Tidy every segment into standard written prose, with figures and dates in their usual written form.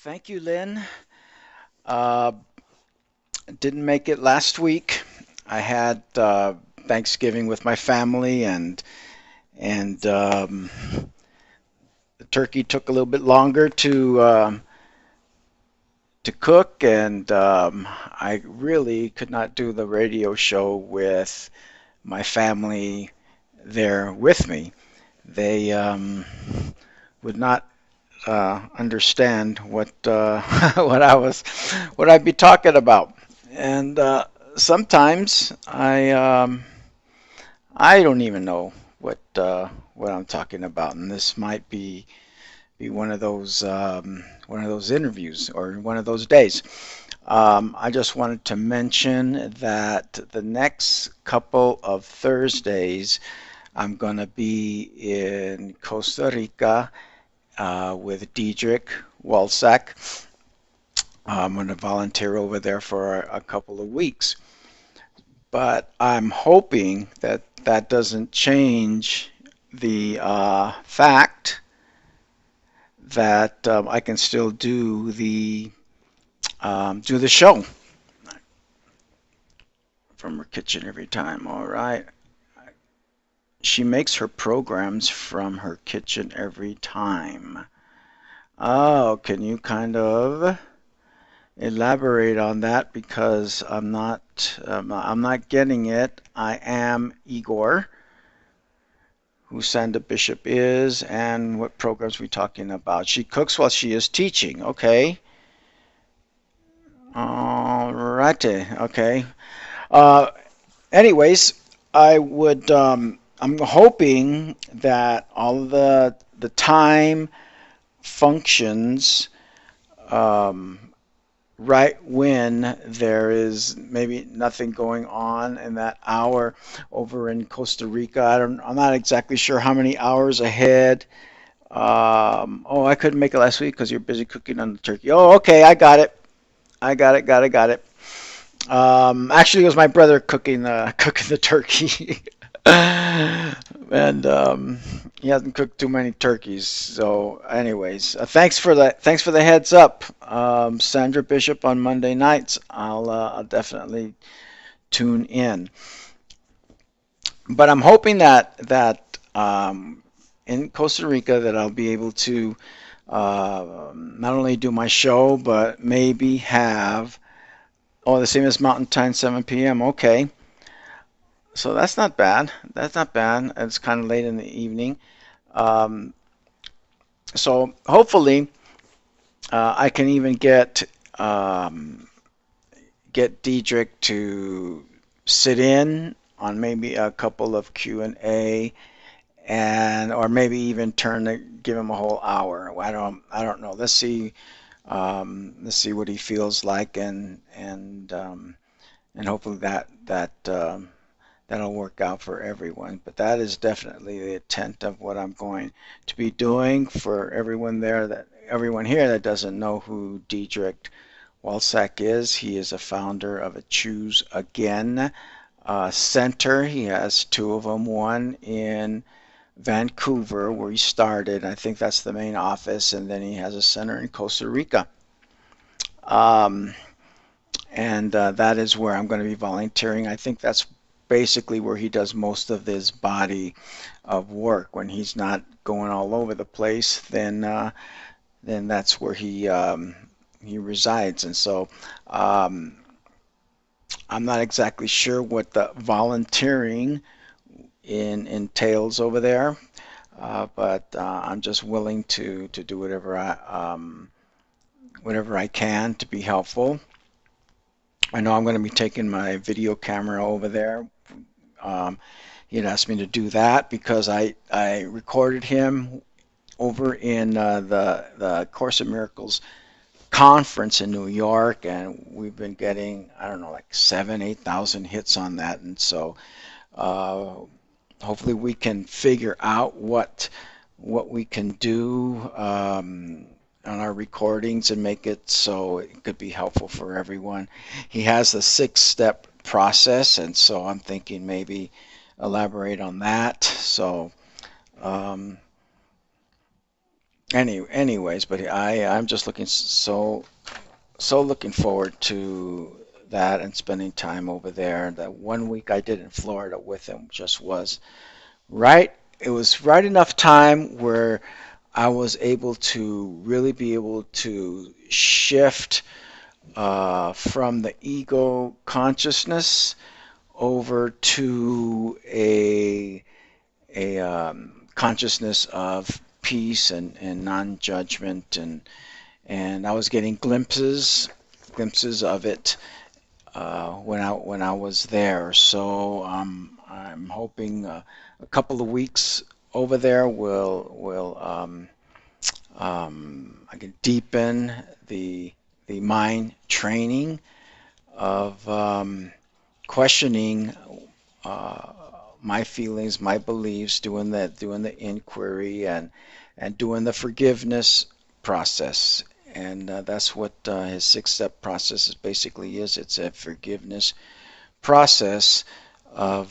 Thank you, Lynn. Uh, didn't make it last week. I had Thanksgiving with my family, and the turkey took a little bit longer to cook, and I really could not do the radio show with my family there with me. They would not understand what I'd be talking about. And sometimes I don't even know what I'm talking about, and this might be one of those interviews or one of those days. I just wanted to mention that the next couple of Thursdays I'm going to be in Costa Rica with Diedrich Walsack. I'm going to volunteer over there for a couple of weeks. But I'm hoping that that doesn't change the fact that I can still do the show from her kitchen every time. All right. She makes her programs from her kitchen every time. Oh, can you kind of elaborate on that because I'm not getting it. I am Igor, who Sandra Bishop is, and what programs we talking about. She cooks while she is teaching. Okay. All righty. Okay. Uh, anyways, I'm hoping that all of the time functions um, right when there is maybe nothing going on in that hour over in Costa Rica. I'm not exactly sure how many hours ahead. Oh, I couldn't make it last week because you're busy cooking on the turkey. Oh, okay, I got it. Got it. Actually, it was my brother cooking cooking the turkey, and he hasn't cooked too many turkeys. So, anyways, thanks for the heads up, Sandra Bishop on Monday nights. I'll definitely tune in. But I'm hoping that in Costa Rica that I'll be able to not only do my show but maybe have the same as Mountain Time 7 p.m. Okay. So that's not bad. That's not bad. It's kind of late in the evening. Um, so hopefully I can even get Diedrich to sit in on maybe a couple of Q&A and or maybe even give him a whole hour. I don't know. Let's see what he feels like and hopefully that'll work out for everyone. But that is definitely the intent of what I'm going to be doing for everyone here that doesn't know who Diedrich Walsack is. He is a founder of a Choose Again center. He has two of them, one in Vancouver where he started. I think that's the main office, and then he has a center in Costa Rica. Um, and that is where I'm going to be volunteering. I think that's basically where he does most of his body of work. When he's not going all over the place, then that's where he resides. And so um, I'm not exactly sure what the volunteering entails over there, but I'm just willing to do whatever I can to be helpful. I know I'm going to be taking my video camera over there. Um, he had asked me to do that because I recorded him over in the Course of Miracles conference in New York, and we've been getting, I don't know, like 8,000 hits on that, and so uh, hopefully we can figure out what we can do on our recordings and make it so it could be helpful for everyone. He has a 6 step process, and so I'm thinking maybe elaborate on that. So um, anyways, but I'm just looking so looking forward to that and spending time over there. That 1 week I did in Florida with him just was right. It was right enough time where I was able to really be able to shift from the ego consciousness over to a consciousness of peace and non-judgment, and I was getting glimpses of it when I was there. So I'm hoping a couple of weeks over there will I can deepen the mind training of questioning uh, my feelings, my beliefs, doing the inquiry and doing the forgiveness process. And that's what his six-step process is basically is. It's a forgiveness process of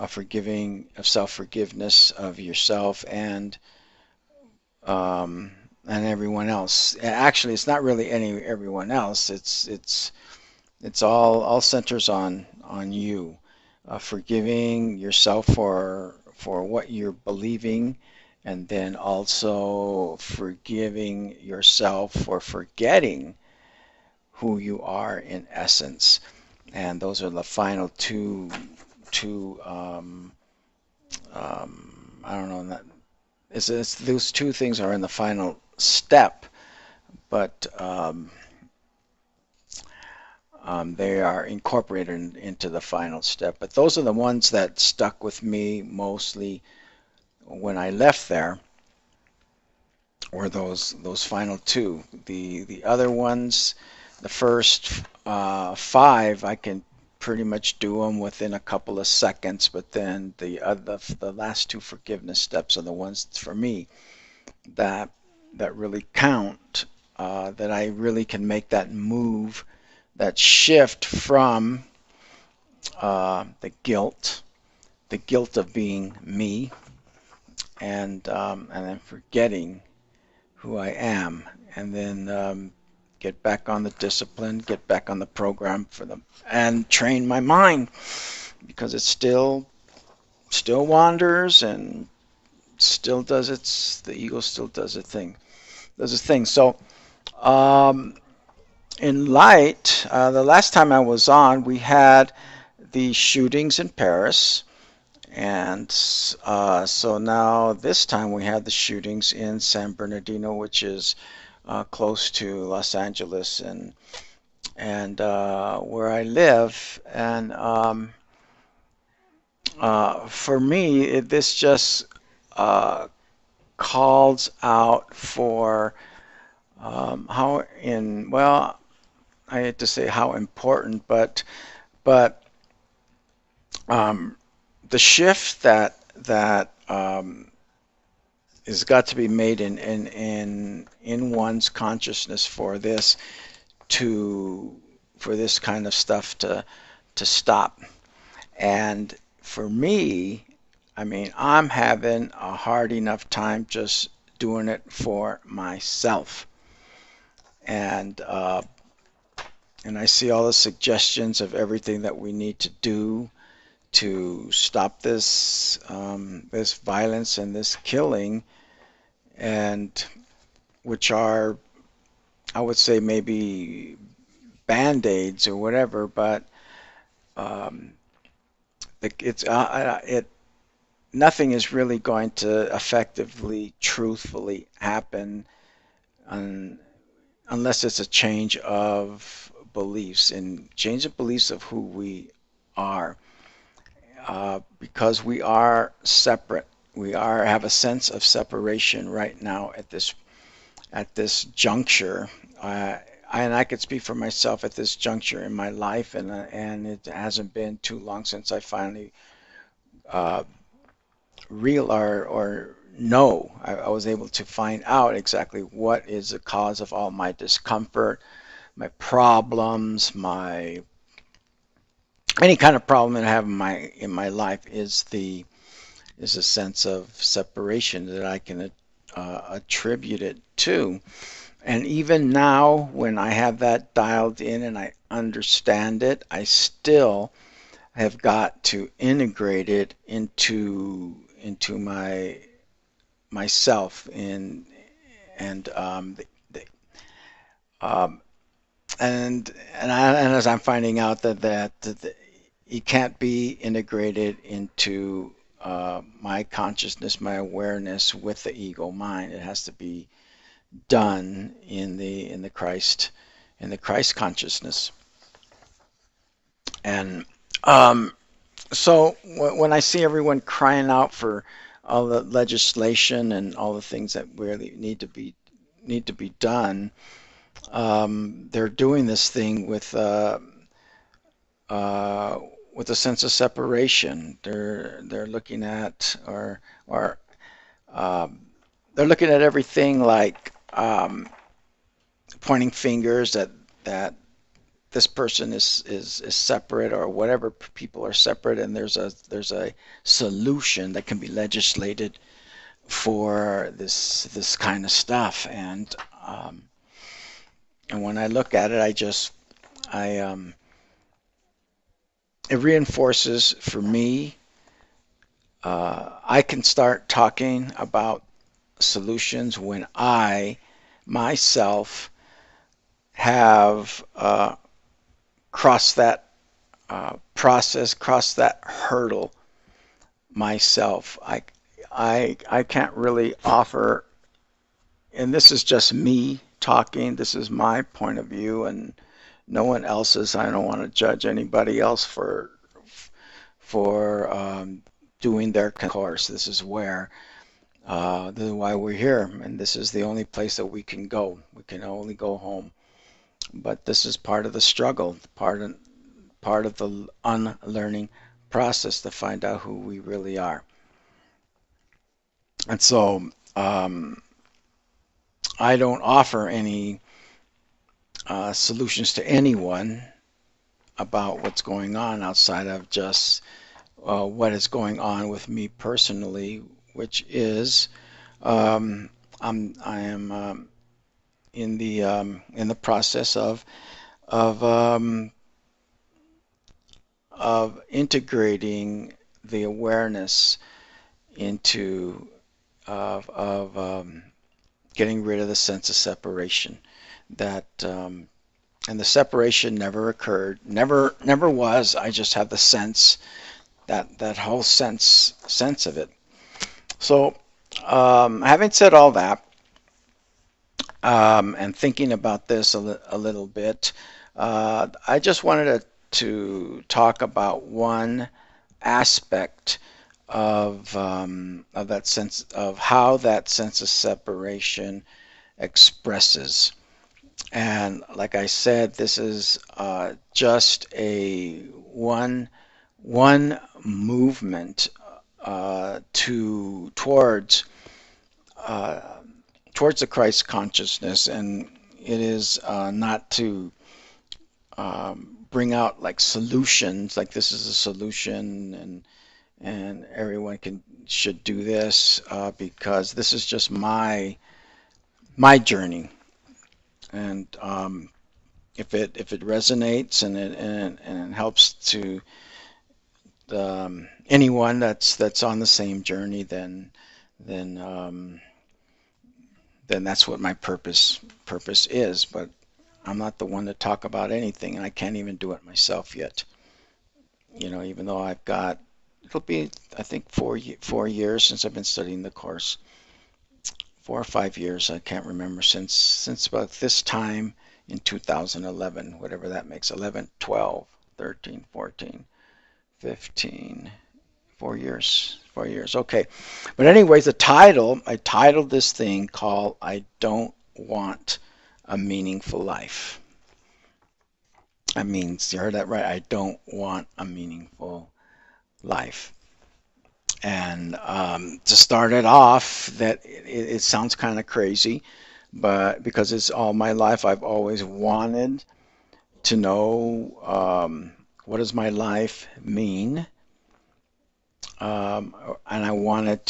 forgiving, of self-forgiveness of yourself um, and everyone else. Actually, it's not really everyone else. It's all centers on you, forgiving yourself for what you're believing, and then also forgiving yourself for forgetting who you are in essence. And those are the final two I don't know that it's those two things are in the final step, but they are incorporated into the final step. But those are the ones that stuck with me mostly when I left there, were those final two. The other ones, the first five, I can pretty much do them within a couple of seconds. But then the last two forgiveness steps are the ones for me that really count. That I really can make that move, that shift from the guilt of being me, and then forgetting who I am, and then get back on the discipline, get back on the program for them, and train my mind because it still wanders and still does the ego still does its thing. So um, in light, the last time I was on, we had the shootings in Paris. And so now this time we have the shootings in San Bernardino, which is close to Los Angeles and where I live. And for me, this just uh, calls out for how in well, I hate to say how important, but um, the shift that has got to be made in one's consciousness for this to for this kind of stuff to stop. And for me, I mean, I'm having a hard enough time just doing it for myself. And and I see all the suggestions of everything that we need to do to stop this violence and this killing, and which are, I would say, maybe band-aids or whatever, but um, it's it nothing is really going to effectively, truthfully happen un, unless it's a change of beliefs and change of beliefs of who we are, because we are separate. We are have a sense of separation right now at this juncture. And I could speak for myself at this juncture in my life, and it hasn't been too long since I finally uh, real or know. I was able to find out exactly what is the cause of all my discomfort, my problems, my any kind of problem that I have in my life is a sense of separation that I can attributed to. And even now, when I have that dialed in and I understand it, I still have got to integrate it into myself in and um, and as I'm finding out that it can't be integrated into my consciousness, my awareness with the ego mind. It has to be done in the Christ consciousness. And um, so when I see everyone crying out for all the legislation and all the things that really need to be done, they're doing this thing uh, with a sense of separation. They're looking at or um, they're looking at everything like pointing fingers that this person is separate or whatever people are separate, and there's a solution that can be legislated for this kind of stuff. Um, and when I look at it, I it reinforces for me. I can start talking about solutions when I myself have crossed that process, crossed that hurdle myself. I can't really offer, and this is just me talking. This is my point of view, and no one else's. I don't want to judge anybody else for doing their course. This is why we're here, and this is the only place that we can go. We can only go home. But this is part of the struggle, part of the unlearning process to find out who we really are. And so I don't offer any solutions to anyone about what's going on outside of just what is going on with me personally, which is I am in the process of um, of integrating the awareness into of getting rid of the sense of separation that and the separation never occurred, never was. I just have the sense that whole sense of it. So having said all that, and thinking about this a little bit, I just wanted to talk about one aspect of that sense of how that sense of separation expresses. And like I said, this is just a one movement to uh, towards the Christ consciousness, and it is not to bring out like solutions, like this is a solution, and everyone can should do this because this is just my journey, and if it resonates and it helps to anyone that's on the same journey, then then that's what my purpose is. But I'm not the one to talk about anything, and I can't even do it myself yet. Even though it'll be I think 4 years since I've been studying the course, 4 or 5 years, I can't remember, since about this time in 2011, whatever that makes, 11, 12, 13, 14, 15, 4 years, 4 years. Okay, but anyways, I titled this thing called "I Don't Want a Meaningful Life." I mean, you heard that right. I don't want a meaningful life. And to start it off, it sounds kind of crazy, but because it's all my life, I've always wanted to know what does my life mean, and I wanted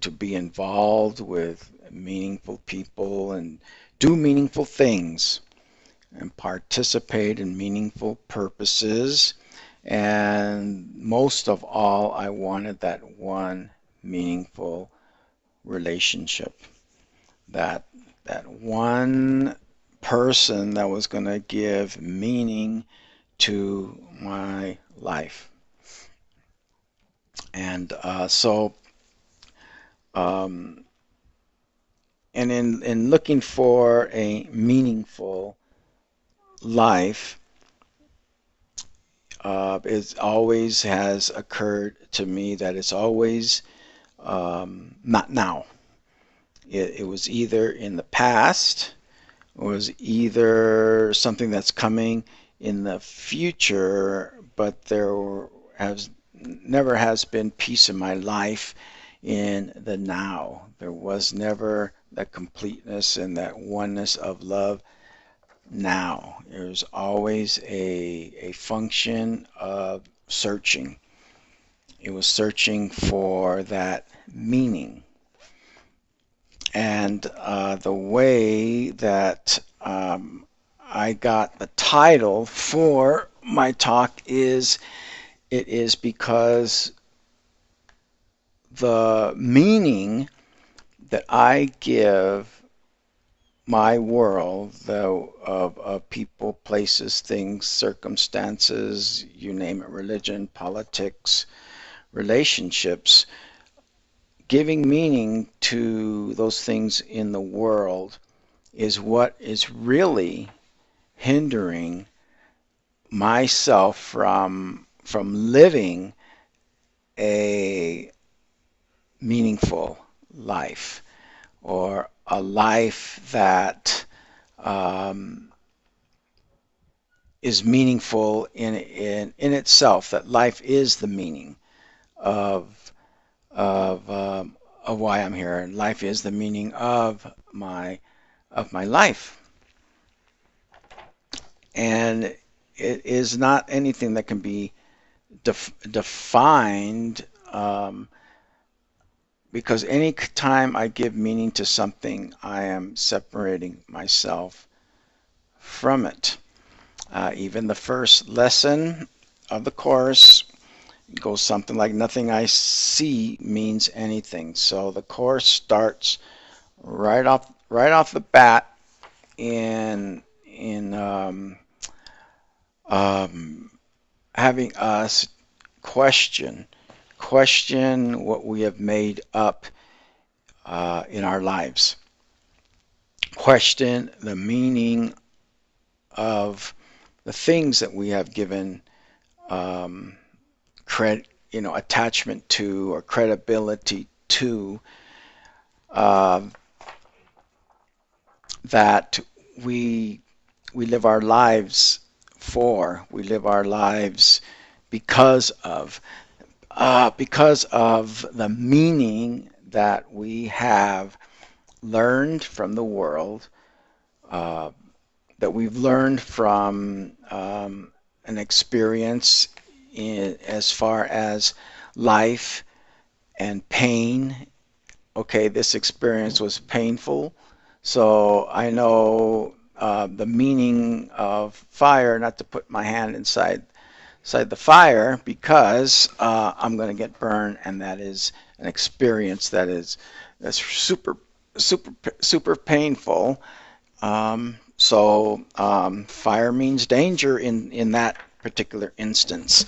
to be involved with meaningful people and do meaningful things and participate in meaningful purposes. And most of all, I wanted that one meaningful relationship, that that one person that was going to give meaning to my life. And um, and in looking for a meaningful life, it always has occurred to me that it's always not now. It was either in the past, or was either something that's coming in the future, but there has never has been peace in my life in the now. There was never that completeness and that oneness of love now. There's always a function of searching. It was searching for that meaning. And the way that I got the title for my talk is it is because the meaning that I give my world, though, of people, places, things, circumstances, you name it, religion, politics, relationships, giving meaning to those things in the world is what is really hindering myself from living a meaningful life, or a life that um, is meaningful in itself. That life is the meaning of of why I'm here, and life is the meaning of my life. And it is not anything that can be defined, because any time I give meaning to something, I am separating myself from it. Even the first lesson of the course goes something like, nothing I see means anything. So the course starts right off the bat in um, having us question what we have made up in our lives, question the meaning of the things that we have given um, attachment to or credibility to, uh, that we we live our lives for. We live our lives because of the meaning that we have learned from the world, uh, that we've learned from an experience as far as life and pain. Okay, this experience was painful, so I know the meaning of fire, not to put my hand inside the fire, because I'm going to get burned, and that is an experience that's super painful. Fire means danger in that particular instance.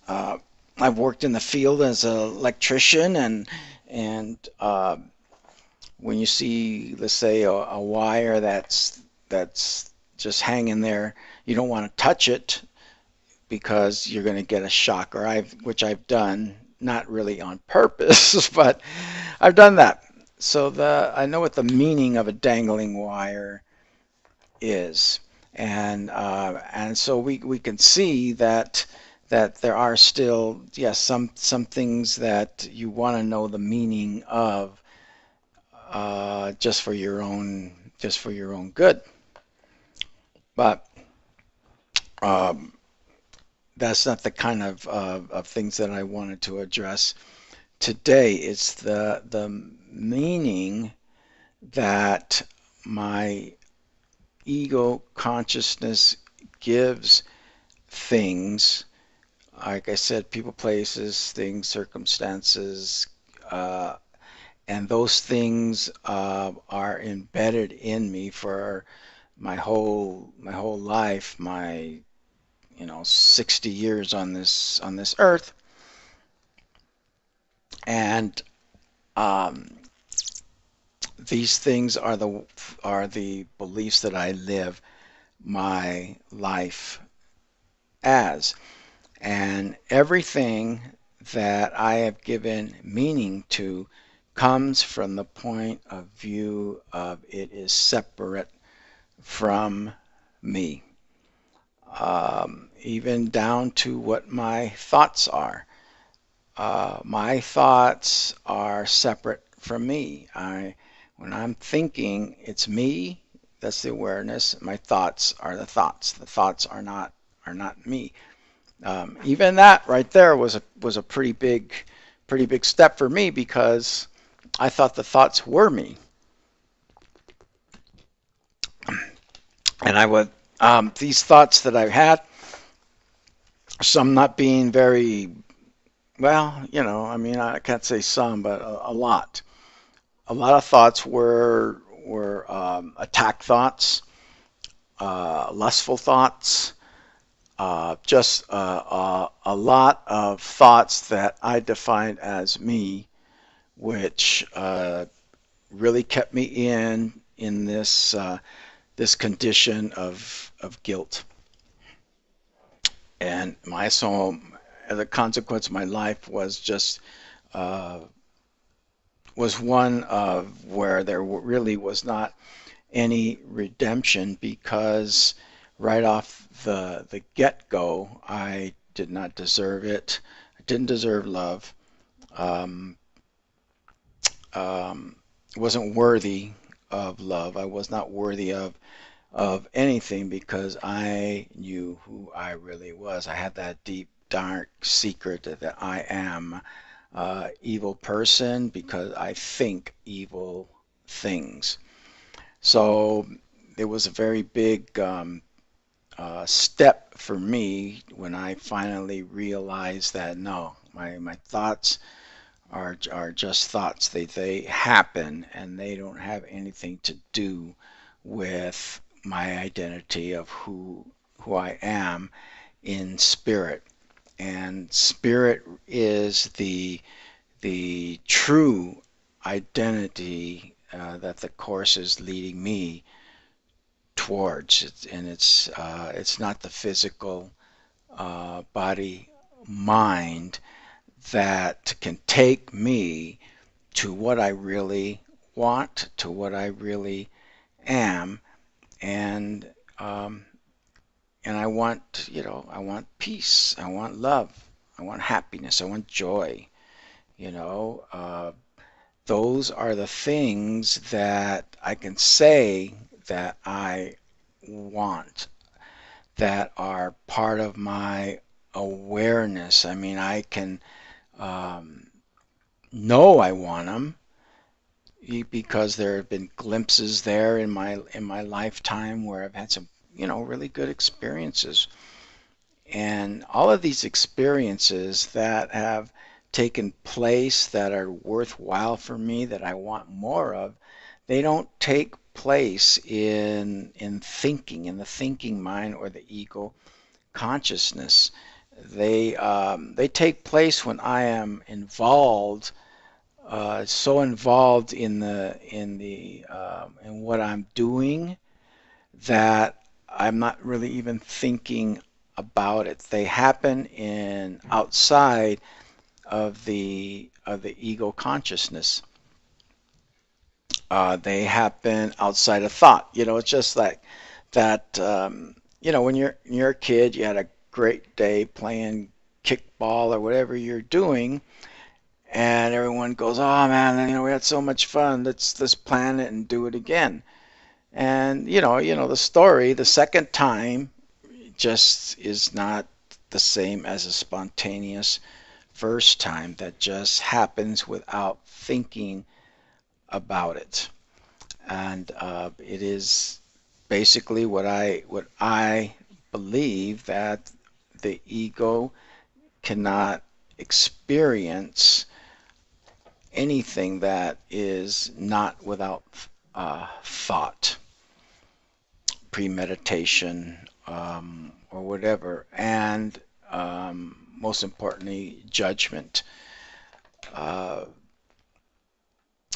Uh, I've worked in the field as an electrician, and when you see, let's say, a wire that's just hanging there, you don't want to touch it because you're going to get a shock, which I've done, not really on purpose, but I've done that. So I know what the meaning of a dangling wire is, and so we can see that there are still, yes, some things that you want to know the meaning of, just for your own good. But um, that's not the kind of things that I wanted to address today. It's the meaning that my ego consciousness gives things. Like I said, people, places, things, circumstances, uh, and those things are embedded in me for my whole life, my 60 years on this earth, and um, these things are the beliefs that I live my life as, and everything that I have given meaning to comes from the point of view of it is separate from me, even down to what my thoughts are. My thoughts are separate from me. When I'm thinking, it's me. That's the awareness. My thoughts are the thoughts. The thoughts are not me. Even that right there was a pretty big step for me because I thought the thoughts were me, and I would these thoughts that I've had, some not being very well, I mean, I can't say some, but a lot. A lot of thoughts were attack thoughts, lustful thoughts, just a lot of thoughts that I defined as me, which really kept me in this condition of guilt. And my so as a consequence, my life was just uh, was one of where there really was not any redemption because right off the get-go, I did not deserve it. I didn't deserve love. Um, um, wasn't worthy of love. I was not worthy of anything because I knew who I really was. I had that deep, dark secret that I am evil person because I think evil things. So it was a very big step for me when I finally realized that no, my thoughts are just thoughts. They happen and they don't have anything to do with my identity of who I am in spirit. And spirit is the true identity that the course is leading me towards. And it's not the physical body mind that can take me to what I really want, to what I really am, and um, and I want peace, I want love, I want happiness, I want joy. You know, those are the things that I can say that I want, that are part of my awareness. I mean, I can um, know I want them because there have been glimpses there in my lifetime where I've had some, really good experiences. And all of these experiences that have taken place that are worthwhile for me, that I want more of, they don't take place in thinking, in the thinking mind or the ego consciousness. They take place when I am involved, so involved in what I'm doing that I'm not really even thinking about it. They happen in outside of the ego consciousness. They happen outside of thought. It's just like that. When you're a kid, you had a great day playing kickball or whatever you're doing, and everyone goes, "Oh man, we had so much fun. Let's plan it and do it again." And the story. The second time just is not the same as a spontaneous first time that just happens without thinking about it. And it is basically what I believe, that the ego cannot experience anything that is not without thought, premeditation, or whatever, and most importantly, judgment. Uh,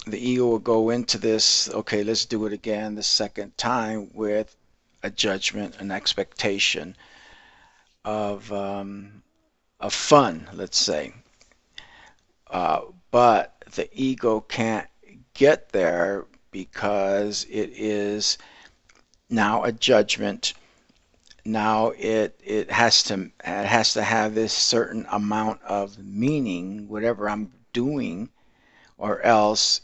the ego will go into this, okay, let's do it again the second time, with a judgment, an expectation of fun, let's say. Uh, but the ego can't get there because it is now a judgment. Now it has to have this certain amount of meaning, whatever I'm doing, or else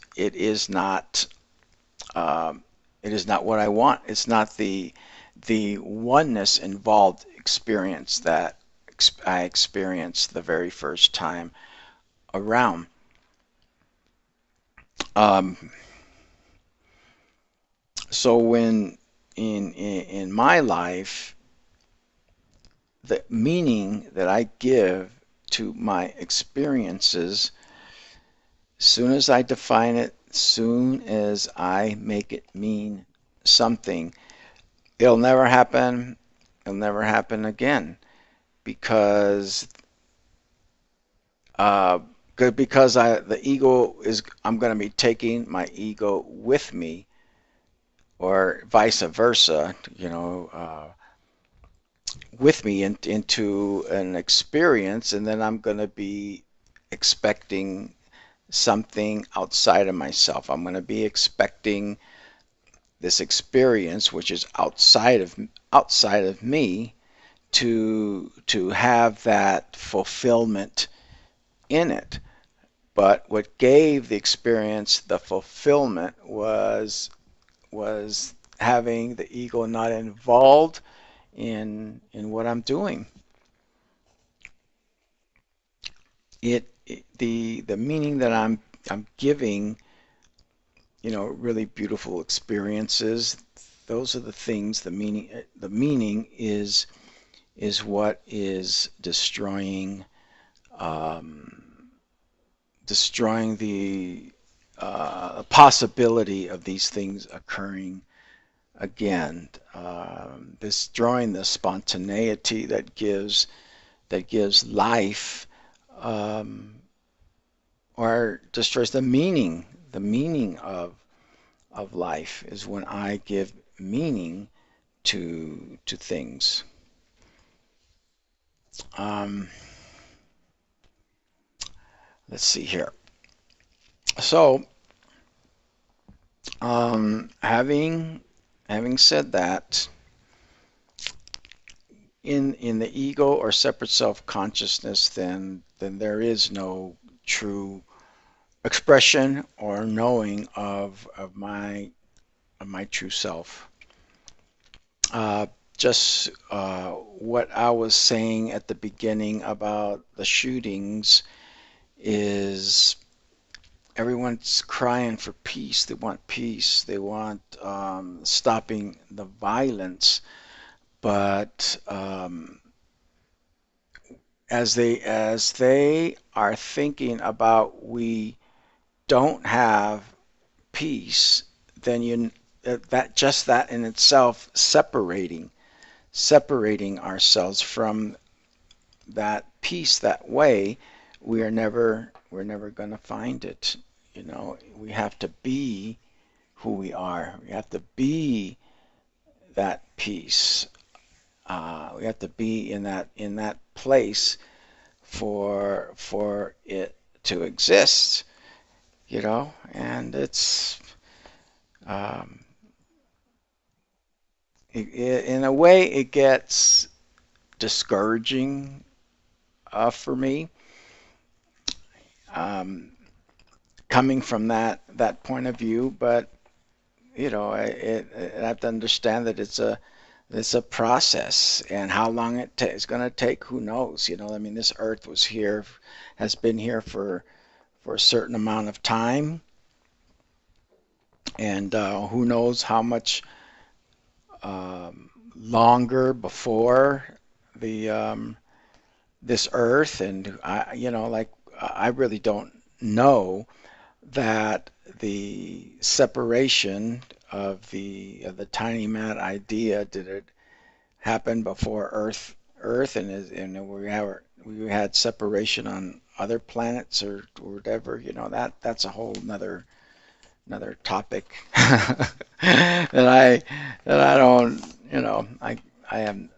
um, it is not what I want. It's not the oneness involved experience that I experienced the very first time around. Um, so when in my life, the meaning that I give to my experiences, soon as I define it, soon as I make it mean something, it'll never happen. It'll never happen again because uh, because the ego is, I'm going to be taking my ego with me, or vice versa, with me into an experience, and then I'm going to be expecting something outside of myself. I'm going to be expecting this experience, which is outside of me, to have that fulfillment in it. But what gave the experience the fulfillment was having the ego not involved in what I'm doing. The meaning that I'm giving, really beautiful experiences. Those are the things. The meaning is what is um, destroying the possibility of these things occurring again, destroying the spontaneity that gives life, um, or destroys the meaning of life is when I give meaning to things. Um, let's see here. So, having said that, in the ego or separate self consciousness, then there is no true expression or knowing of my true self. Uh, just what I was saying at the beginning about the shootings is, everyone's crying for peace. They want peace. They want stopping the violence. But as they are thinking about, we don't have peace, then that in itself, separating ourselves from that peace that way, we're never going to find it. We have to be who we are. We have to be that peace. We have to be in that place for it to exist. And it's um, in a way it gets discouraging for me, um, coming from that point of view. But I have to understand that it's a process, and how long it's going to take, who knows? I mean, this Earth has been here for a certain amount of time, and who knows how much longer before the this Earth, and like I really don't know that the separation of the tiny mad idea, did it happen before Earth, and we had separation on other planets or whatever. That's a whole another topic that I don't, I am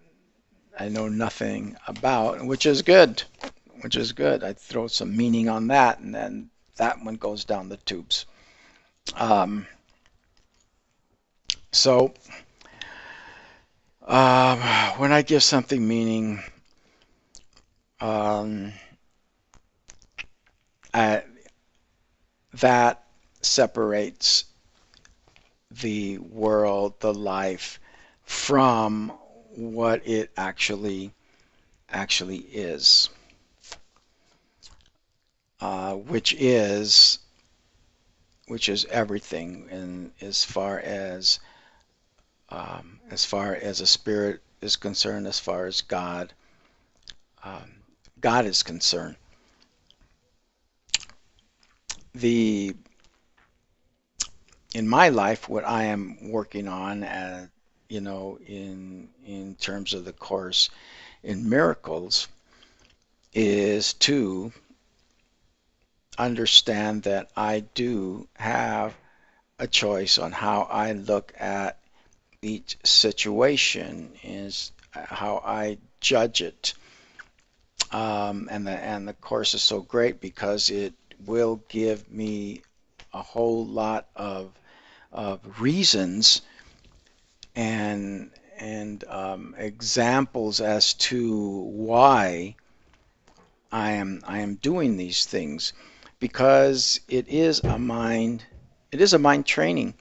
I know nothing about, which is good. I throw some meaning on that, and then that one goes down the tubes. Um, so um, when I give something meaning, um, I, that separates the world, the life, from what it actually is, uh, which is which is everything. And as far as a spirit is concerned, as far as um, God is concerned, the in my life, what I am working on, in terms of the course in miracles, is to understand that I do have a choice on how I look at each situation, is how I judge it. And the course is so great because it will give me a whole lot of reasons and examples as to why I am doing these things, because it is a mind training.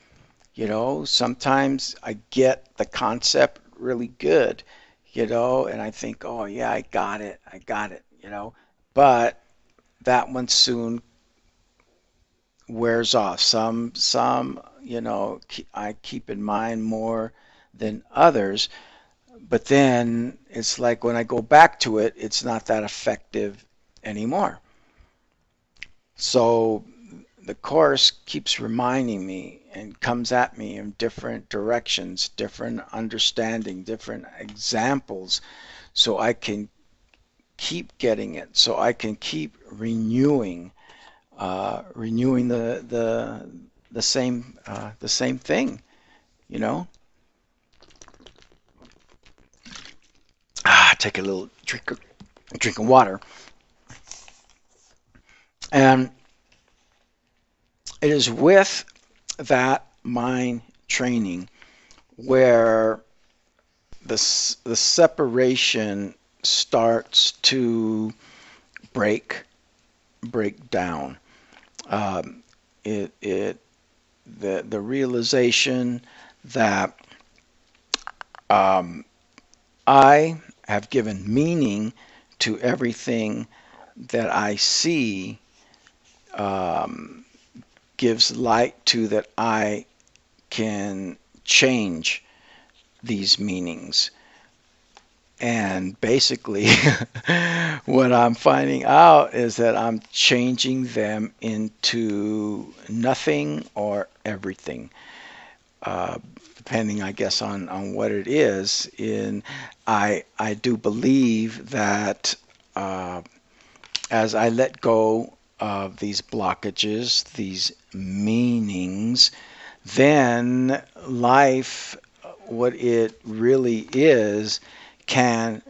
Sometimes I get the concept really good, and I think, oh yeah, I got it. But that one soon wears off. Some, I keep in mind more than others. But then it's like when I go back to it, it's not that effective anymore. So the course keeps reminding me and comes at me in different directions, different understanding, different examples, so I can keep getting it, so I can keep renewing the same thing, you know. Take a little drink of water, and it is with that mind training where the separation starts to break break down. Um, it the realization that um, I have given meaning to everything that I see, um, gives light to that I can change these meanings. And basically, what I'm finding out is that I'm changing them into nothing or everything, uh, depending, I guess, on what it is. I do believe that uh, as I let go of these blockages, these meanings, then life, what it really is, can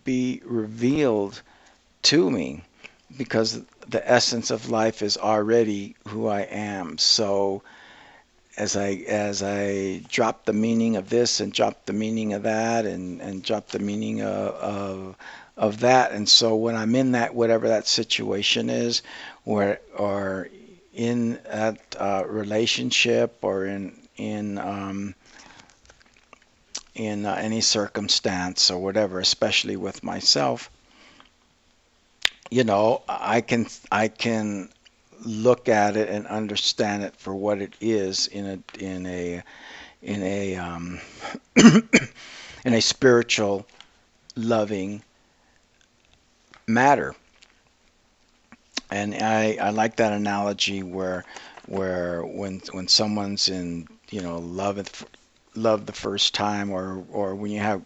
be revealed to me, because the essence of life is already who I am. So as I drop the meaning of this and drop the meaning of that and drop the meaning of that, and so when I'm in that, whatever that situation is, or in that relationship, or in in any circumstance or whatever, especially with myself, I can look at it and understand it for what it is in a in a spiritual loving matter. And I like that analogy where when someone's in love the first time, or when you have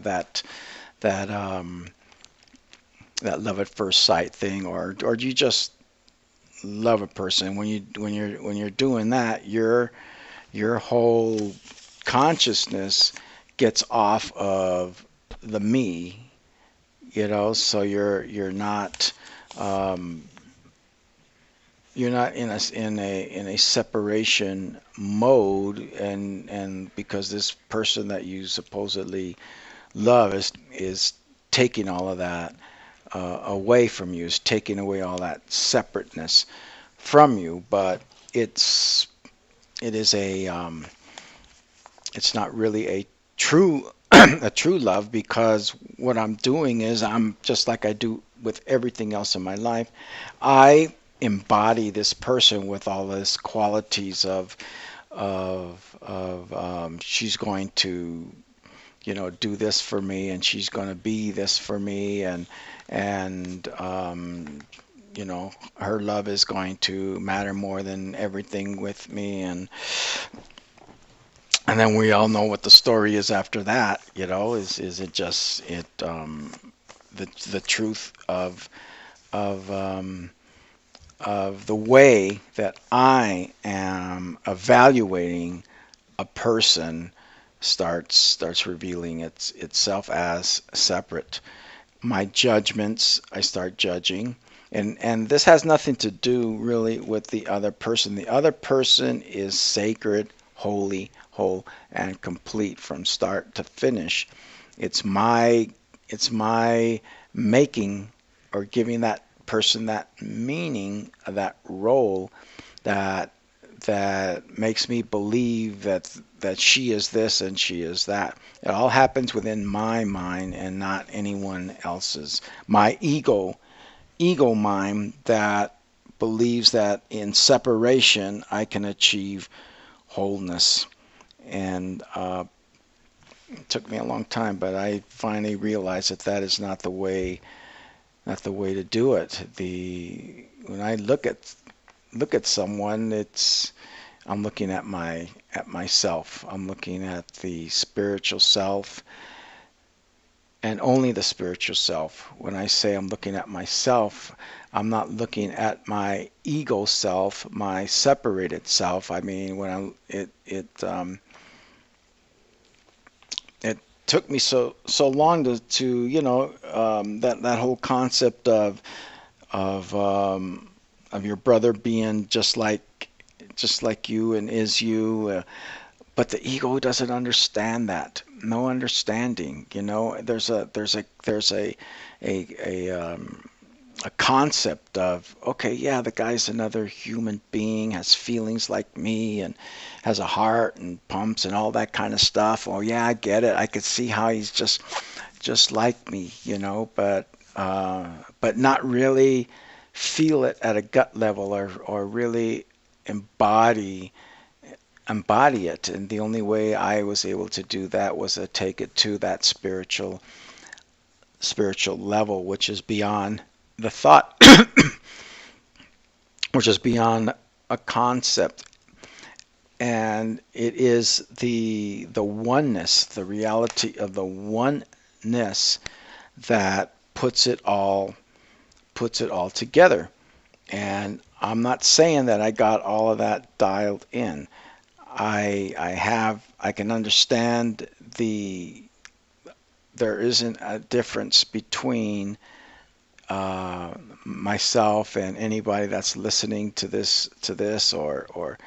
that that love at first sight thing, or you just love a person. When you're doing that, your whole consciousness gets off of the me, so um, you're not in a separation mode, and because this person that you supposedly love is taking all of that away from you, is taking away all that separateness from you. But it's it is it's not really a true a true love, because what I'm doing is, I'm just like I do with everything else in my life. I embody this person with all these qualities of she's going to do this for me, and she's going to be this for me, and her love is going to matter more than everything with me, and then we all know what the story is after that. Is it just it the truth of of the way that I am evaluating a person starts revealing itself as separate. My judgments, I start judging. And this has nothing to do really with the other person. The other person is sacred, holy, whole, and complete from start to finish. It's my it's my making, or giving that person that meaning, that role, that that makes me believe that she is this and she is that. It all happens within my mind and not anyone else's. My ego mind that believes that in separation I can achieve wholeness. And it took me a long time, but I finally realized that that is not the way to do it. The When I look at someone, I'm looking at myself. I'm looking at the spiritual self, and only the spiritual self. When I say I'm looking at myself, I'm not looking at my ego self, my separated self. I mean, when it took me so long to that whole concept of your brother being just like you and is you. But the ego doesn't understand that. No understanding. There's a concept of, okay, yeah, the guy's another human being, has feelings like me, and has a heart and pumps and all that kind of stuff. Oh yeah, I get it. I could see how he's just like me, but not really feel it at a gut level, or really embody embody it. And the only way I was able to do that was to take it to that spiritual level, which is beyond the thought, which is beyond a concept. And it is the oneness, the reality of the oneness, that puts it all together. And I'm not saying that I got all of that dialed in. I can understand there isn't a difference between myself and anybody that's listening to this, or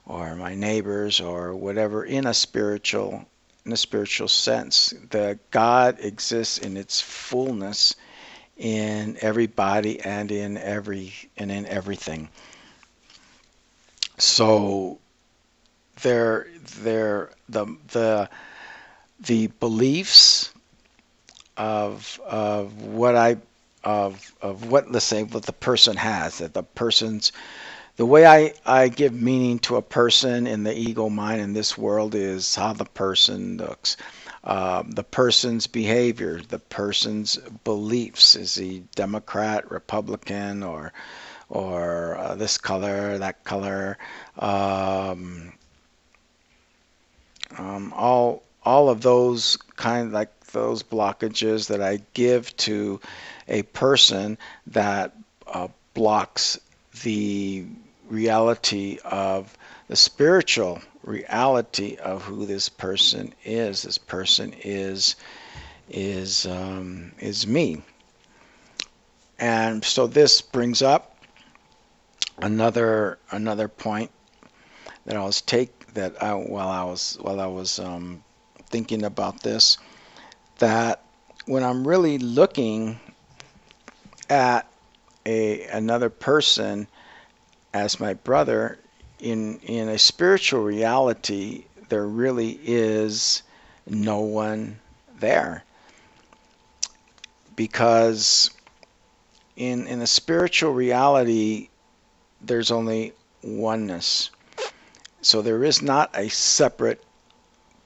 my neighbors, or whatever, in a spiritual sense. The God exists in its fullness in everybody, and in everything. So there the the beliefs of what I of what, let's say, what the person has, that the person's, the way I give meaning to a person in the ego mind in this world is how the person looks, the person's behavior, the person's beliefs. Is he Democrat, Republican, or this color, that color? Um, all of those kind, like those blockages that I give to a person that blocks the reality of the spiritual reality of who this person is. This person is me. And so this brings up another point that I was take that I, while I was thinking about this, that when I'm really looking at a another person as my brother in a spiritual reality, there really is no one there, because in a spiritual reality there's only oneness. So there is not a separate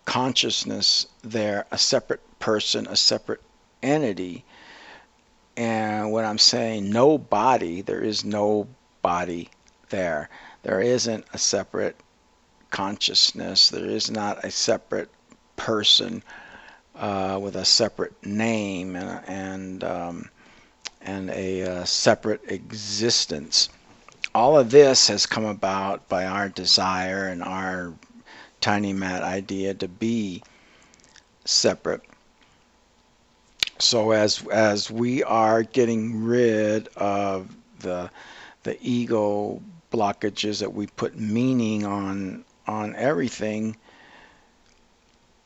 consciousness there, a separate person, a separate entity. And when I'm saying no body, there is no body there. There isn't a separate consciousness. There is not a separate person with a separate name and a separate existence. All of this has come about by our desire and our tiny mad idea to be separate. So as we are getting rid of the ego blockages that we put meaning on everything,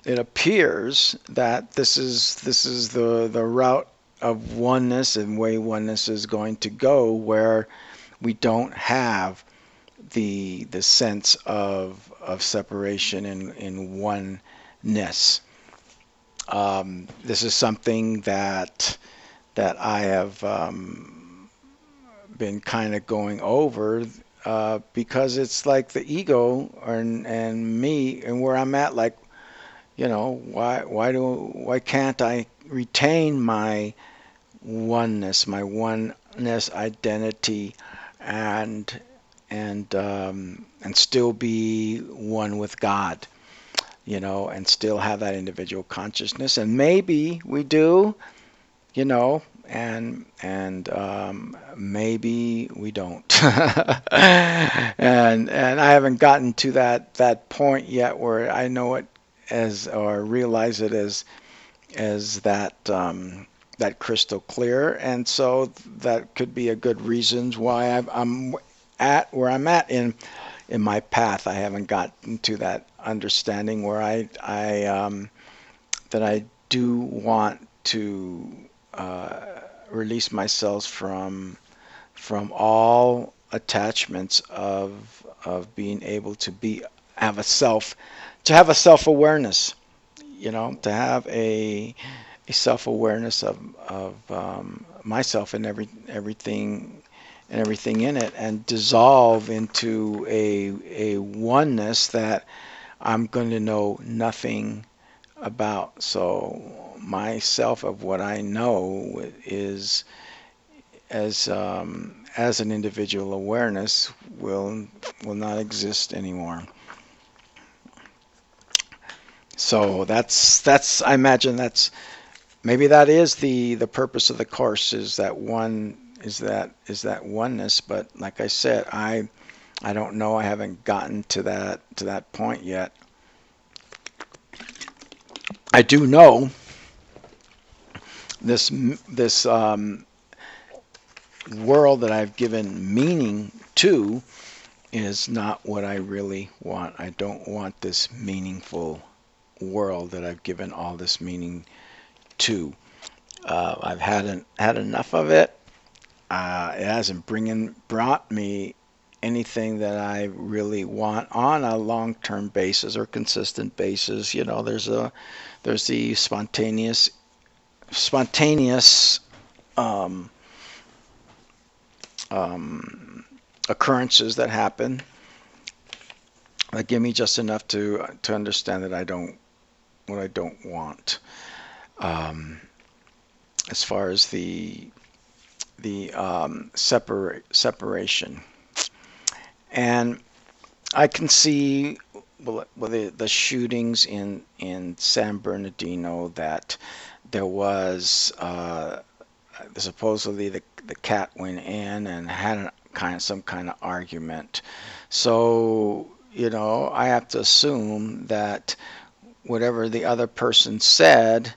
it appears that this is the route of oneness and way oneness is going to go, where we don't have the sense of separation in oneness. This is something that I have been kind of going over, because it's like the ego and me and where I'm at. Like, why can't I retain my oneness identity, and and still be one with God, and still have that individual consciousness. And maybe we do, and maybe we don't. And I haven't gotten to that point yet where I know it as, or realize it as that crystal clear. And so that could be a good reasons why I'm at where I'm at in my path. I haven't gotten to that understanding where that I do want to release myself from all attachments of being able to have a self, to have a self-awareness, to have a self-awareness of myself and everything in it, and dissolve into a oneness that I'm going to know nothing about. So myself, of what I know, is as an individual awareness, will not exist anymore. So that's I imagine that's maybe that is the purpose of the course, is that that oneness. But like I said, I don't know. I haven't gotten to that point yet. I do know this world that I've given meaning to is not what I really want. I don't want this meaningful world that I've given all this meaning to. I've had enough of it. It hasn't brought me anything that I really want on a long-term basis or consistent basis. There's the spontaneous um, um, occurrences that happen that give me just enough to understand that I don't what I don't want. Um, as far as the separation, and I can see well the shootings in San Bernardino that there was supposedly the cat went in and had some kind of argument. So, I have to assume that whatever the other person said,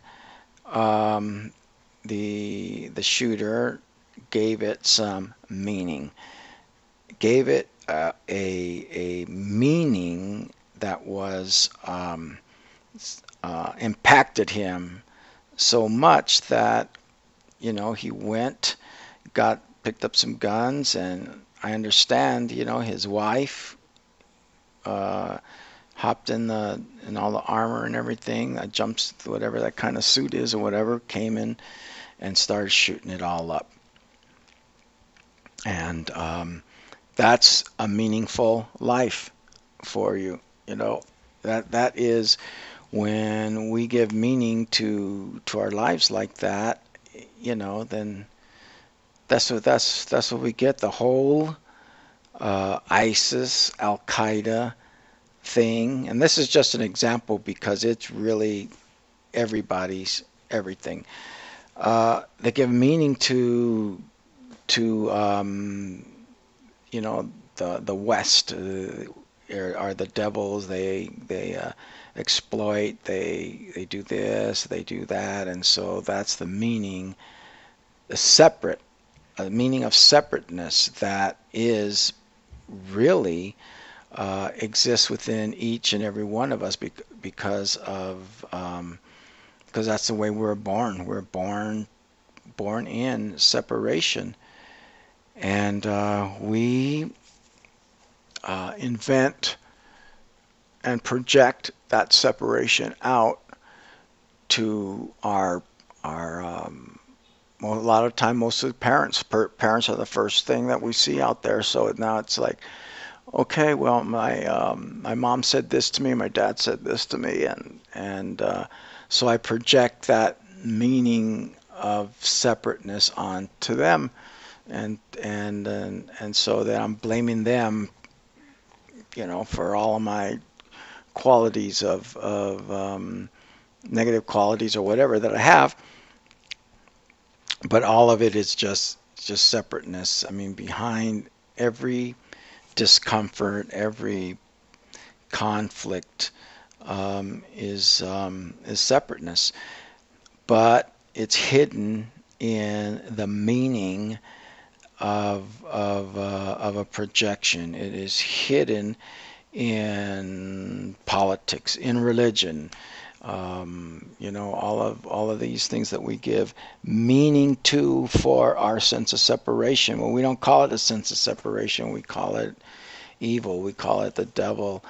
um, the shooter gave it some meaning, gave it a meaning that was impacted him so much that he went, got picked up some guns, and I understand, his wife uh, hopped in all the armor and everything, that jumps, whatever that kind of suit is or whatever, came in and started shooting it all up. And that's a meaningful life for you. You know that is when we give meaning to our lives like that. Then that's what we get. The whole ISIS, Al Qaeda thing, and this is just an example because it's really everybody's everything. They give meaning to the West are the devils. They exploit. They do this. They do that, and so that's the meaning. The separate, a meaning of separateness that is really exists within each and every one of us because that's the way we're born. We're born in separation, and we invent and project that separation out to our well, a lot of time, most of the parents are the first thing that we see out there. So now it's like, okay, well, my mom said this to me, my dad said this to me, and so I project that meaning of separateness onto them, and so that I'm blaming them, for all of my qualities of negative qualities or whatever that I have, but all of it is just separateness. I mean, behind every discomfort, every conflict is separateness, but it's hidden in the meaning of a projection. It is hidden in politics, in religion, all of these things that we give meaning to for our sense of separation. Well, we don't call it a sense of separation. We call it evil. We call it the devil.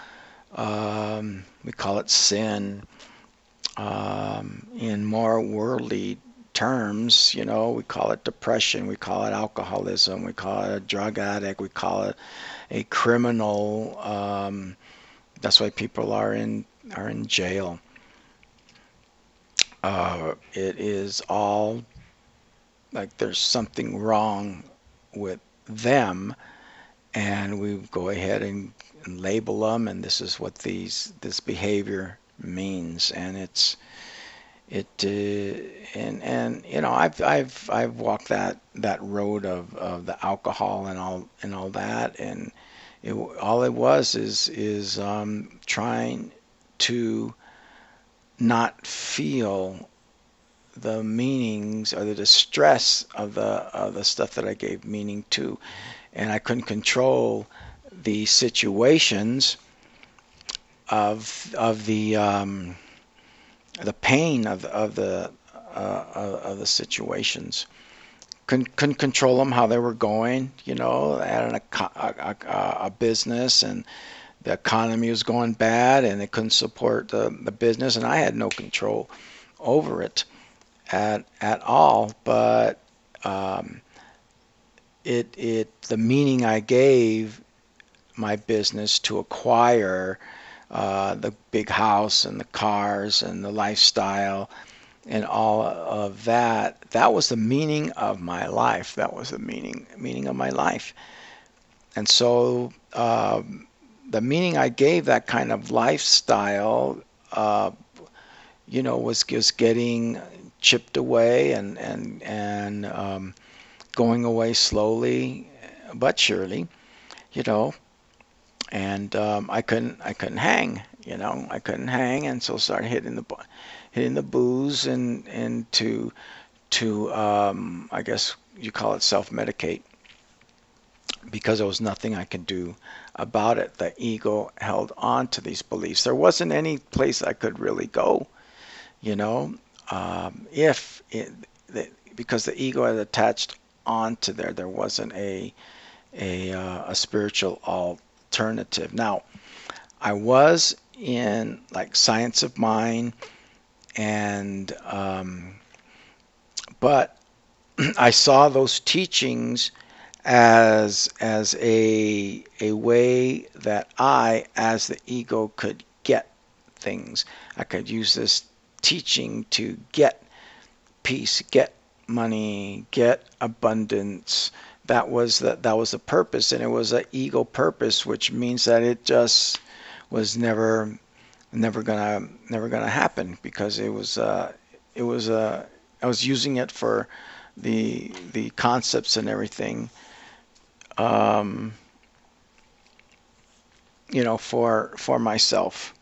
We call it sin. In more worldly terms, we call it depression. We call it alcoholism. We call it a drug addict. We call it a criminal. That's why people are in jail. It is all like there's something wrong with them, and we go ahead and label them, and this is what this behavior means, and it and I've walked that road of the alcohol and all that, and all it was is trying to not feel the meanings or the distress of the stuff that I gave meaning to, and I couldn't control the situations of the pain of the situations couldn't control them how they were going. I had a business, and the economy was going bad, and they couldn't support the business, and I had no control over it at all. But um, the meaning I gave my business to acquire the big house and the cars and the lifestyle and all of that, that was the meaning of my life. That was the meaning of my life. And so the meaning I gave that kind of lifestyle, uh, was just getting chipped away and going away slowly but surely, you know. And I couldn't hang, I couldn't hang, and so started hitting the booze and to I guess you call it self-medicate, because there was nothing I could do about it. The ego held on to these beliefs. There wasn't any place I could really go, you know, if it, because the ego had attached onto there wasn't a spiritual alternative. Now, I was in like science of mind, and but I saw those teachings as a way that I, as the ego, could get things. I could use this teaching to get peace, get money, get abundance. That was the purpose, and it was an ego purpose, which means that it just was never gonna happen, because I was using it for the concepts and everything, um, for myself,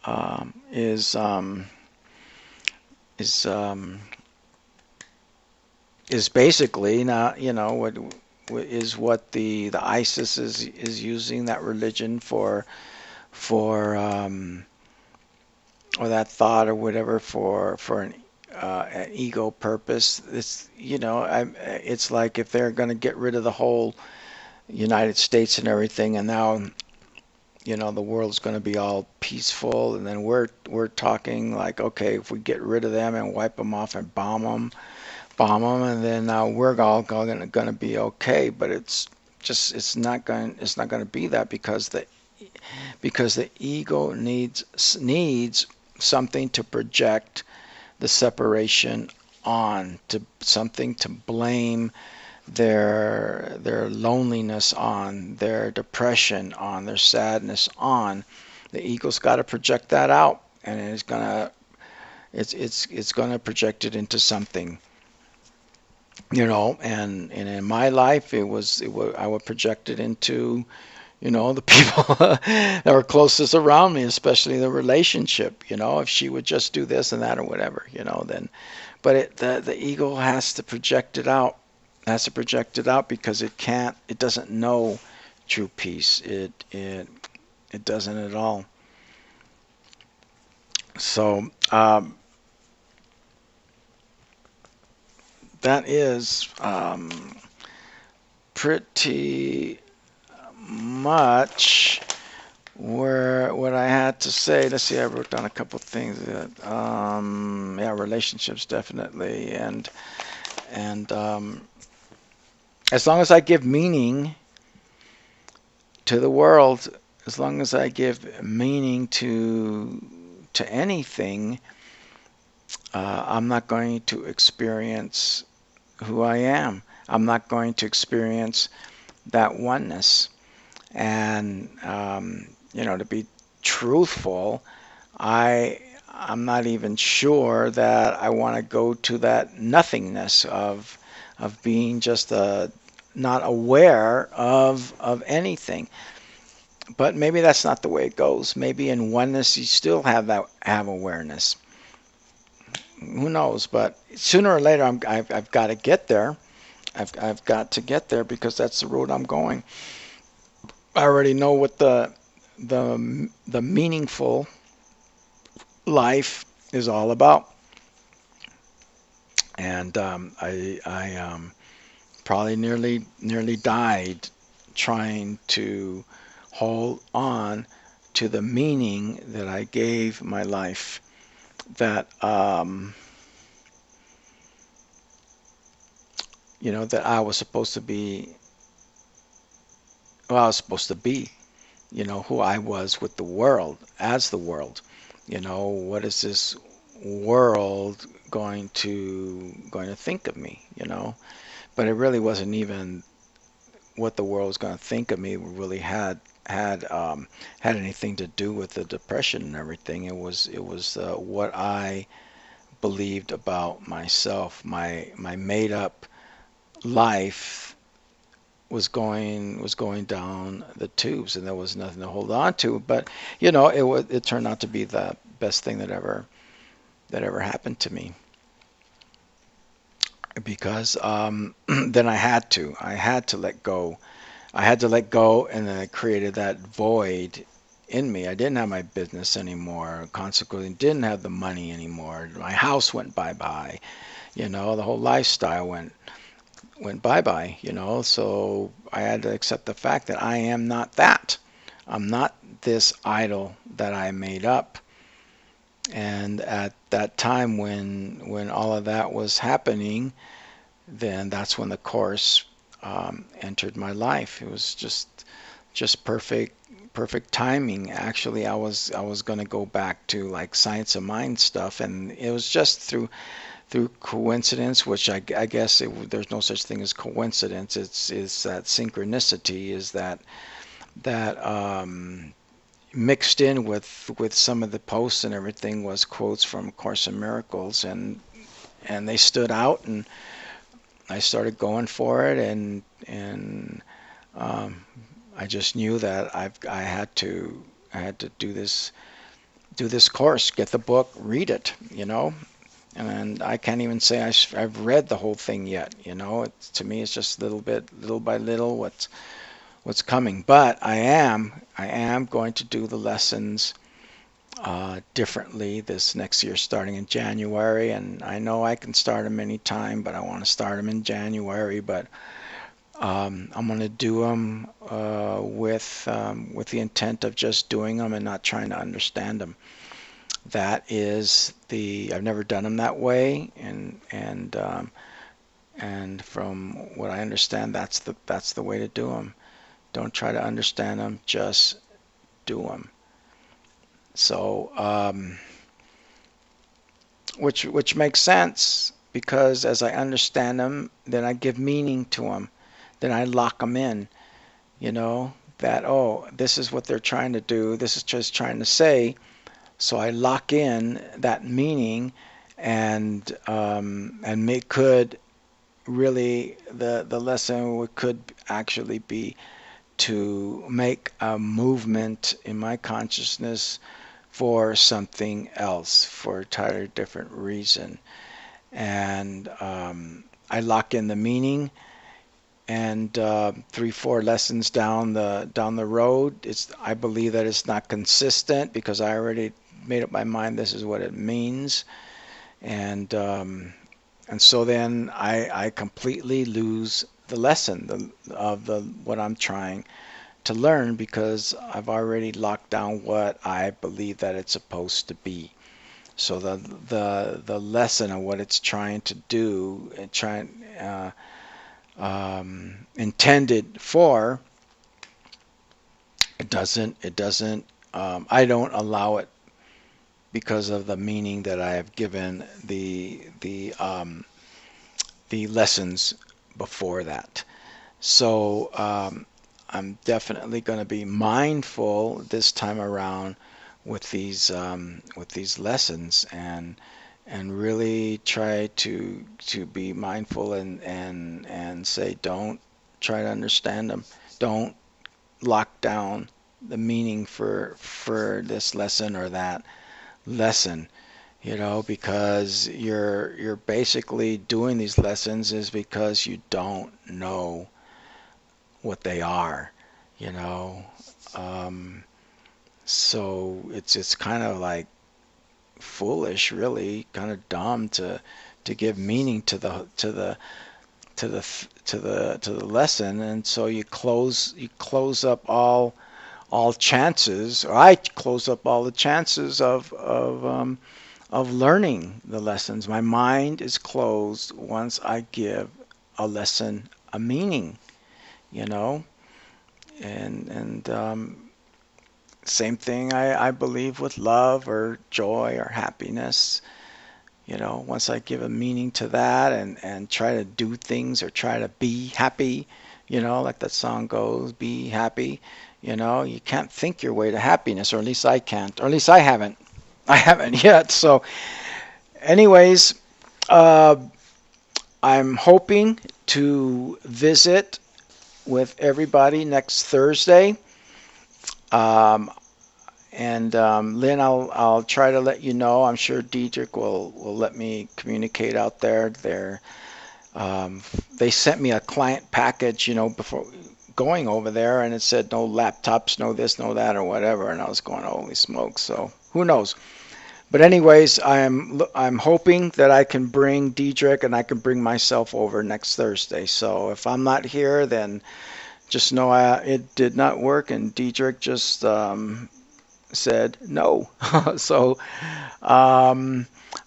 um, is um, is is basically not, what is what the ISIS is using that religion for or that thought or whatever, for an ego purpose. It's like if they're going to get rid of the whole United States and everything, and now the world's going to be all peaceful, and then we're talking like, okay, if we get rid of them and wipe them off and bomb them, and then we're all going to be okay. But it's not going to be that, because the ego needs something to project the separation on, to something to blame their loneliness on, their depression on, their sadness on. The ego's got to project that out, and it's gonna project it into something, and in my life it was I would project it into, the people that were closest around me, especially the relationship. If she would just do this and that or whatever, then. But the ego has to project it out. Has to project it out, because it doesn't know true peace. It doesn't at all. So that is pretty much where what I had to say. Let's see, I wrote down a couple things. Yeah, relationships definitely, and as long as I give meaning to the world, as long as I give meaning to anything, I'm not going to experience who I am. I'm not going to experience that oneness. And to be truthful, I I'm not even sure that I want to go to that nothingness of being just not aware of anything. But maybe that's not the way it goes. Maybe in oneness you still have awareness. Who knows? But sooner or later I've got to get there. I've got to get there, because that's the road I'm going. I already know what the meaningful life is all about. and I probably nearly died trying to hold on to the meaning that I gave my life. That that I was supposed to be, well, I was supposed to be, who I was with the world, as the world. What is this world going to think of me? But it really wasn't even what the world was going to think of me really had anything to do with the depression and everything. It was what I believed about myself. My made up life was going down the tubes, and there was nothing to hold on to. But it turned out to be the best thing that ever happened to me, because then I had to let go. I had to let go, and then it created that void in me. I didn't have my business anymore. Consequently, didn't have the money anymore. My house went bye bye. The whole lifestyle went bye bye. So I had to accept the fact that I am not that. I'm not this idol that I made up. And at that time, when all of that was happening, then that's when the course entered my life. It was just perfect timing. Actually, I was going to go back to like science of mind stuff, and it was just through coincidence, which I guess there's no such thing as coincidence. It's that synchronicity, is that mixed in with some of the posts and everything was quotes from Course in Miracles, and they stood out, and I started going for it, and um, I just knew that I had to do this course, get the book, read it, and I can't even say I've read the whole thing yet. To me, it's just little by little, what's coming. But I am going to do the lessons differently this next year, starting in January. And I know I can start them anytime, but I want to start them in January. But I'm going to do them with the intent of just doing them and not trying to understand them. I've never done them that way, and from what I understand, that's the way to do them. Don't try to understand them, just do them. So, which makes sense, because as I understand them, then I give meaning to them. Then I lock them in. That, oh, this is what they're trying to do. This is just trying to say. So I lock in that meaning, and make could really the lesson could actually be to make a movement in my consciousness for something else, for a entirely different reason. And I lock in the meaning, and 3, 4 lessons down the road, I believe that it's not consistent, because I already made up my mind this is what it means, and so then I completely lose the lesson of the what I'm trying to learn, because I've already locked down what I believe that it's supposed to be. So the lesson of what it's trying to do, and intended for, it doesn't I don't allow it, because of the meaning that I have given the lessons before that. So I'm definitely going to be mindful this time around with these lessons, and really try to be mindful, and say, don't try to understand them. Don't lock down the meaning for this lesson or that lesson, because you're basically doing these lessons is because you don't know what they are, you know. Um, so it's kind of like foolish, really, kind of dumb to give meaning to the lesson, and so you close up all chances, or I close up all the chances of learning the lessons. My mind is closed once I give a lesson a meaning, you know, and same thing I believe with love or joy or happiness. Once I give a meaning to that and try to do things or try to be happy, like that song goes, be happy. You can't think your way to happiness, or at least I can't, or at least I haven't. I haven't yet. So, anyways, uh, I'm hoping to visit with everybody next Thursday. Um, and Lynn, I'll try to let you know. I'm sure Diedrich will let me communicate out there. Um, they sent me a client package, before going over there, and it said no laptops, no this, no that, or whatever. And I was going, holy smokes! So who knows? But anyways, I'm hoping that I can bring Diedrich and I can bring myself over next Thursday. So if I'm not here, then just know it did not work, and Diedrich just said no. So um,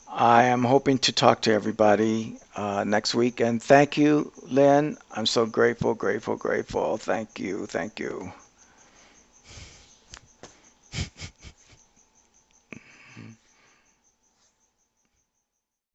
I am hoping to talk to everybody next week. And thank you, Lynn. I'm so grateful, grateful, grateful. Thank you, thank you.